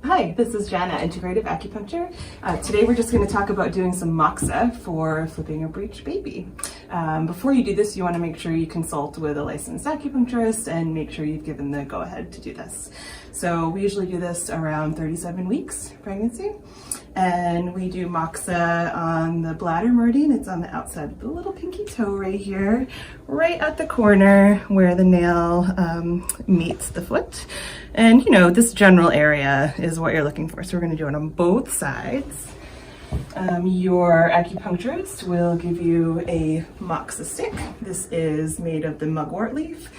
Hi, this is Jen at Integrative Acupuncture. Today we're just going to talk about doing some Moxa for flipping a breech baby. Before you do this, you want to make sure you consult with a licensed acupuncturist and make sure you've given the go-ahead to do this. So we usually do this around 37 weeks pregnancy, and we do Moxa on the bladder meridian. It's on the outside of the little pinky toe right here, right at the corner where the nail meets the foot. And you know, this general area is what you're looking for. So we're going to do it on both sides. Your acupuncturist will give you a Moxa stick. This is made of the mugwort leaf.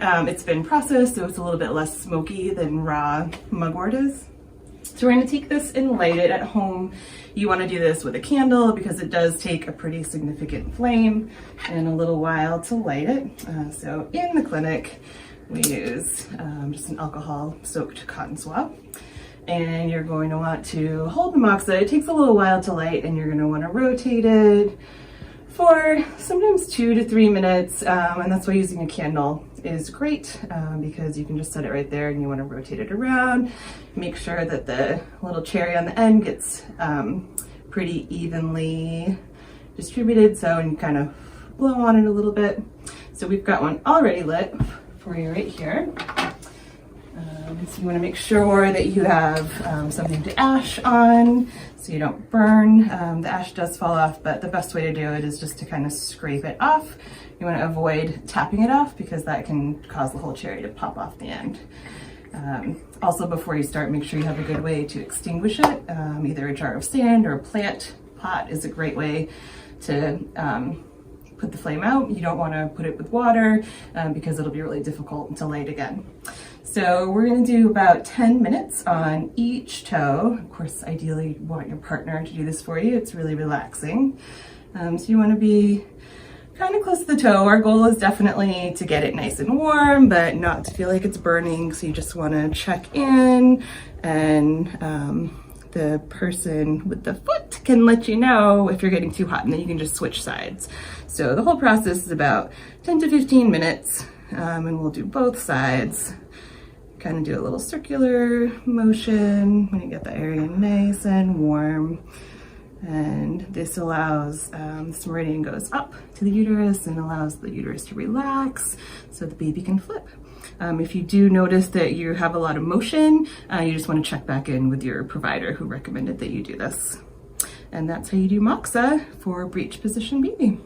It's been processed, so it's a little bit less smoky than raw mugwort is. So we're going to take this and light it at home. You want to do this with a candle because it does take a pretty significant flame and a little while to light it. So in the clinic, we use just an alcohol-soaked cotton swab. And you're going to want to hold the Moxa. It takes a little while to light, and you're going to want to rotate it for sometimes 2 to 3 minutes. And that's why using a candle is great because you can just set it right there and you want to rotate it around. Make sure that the little cherry on the end gets pretty evenly distributed, so you kind of blow on it a little bit. So we've got one already lit for you right here. So you want to make sure that you have something to ash on so you don't burn. The ash does fall off, but the best way to do it is just to kind of scrape it off. You want to avoid tapping it off because that can cause the whole cherry to pop off the end. Also, before you start, make sure you have a good way to extinguish it. Either a jar of sand or a plant pot is a great way to put the flame out. You don't want to put it with water because it'll be really difficult to light again. So we're going to do about 10 minutes on each toe. Of course, ideally you want your partner to do this for you. It's really relaxing. So you want to be kind of close to the toe. Our goal is definitely to get it nice and warm, but not to feel like it's burning. So you just want to check in, and the person with the foot can let you know if you're getting too hot, and then you can just switch sides. So the whole process is about 10 to 15 minutes, and we'll do both sides. Kind of do a little circular motion when you get the area nice and warm. And this allows, this meridian goes up to the uterus and allows the uterus to relax so the baby can flip. If you do notice that you have a lot of motion, you just want to check back in with your provider who recommended that you do this. And that's how you do Moxa for breech position baby.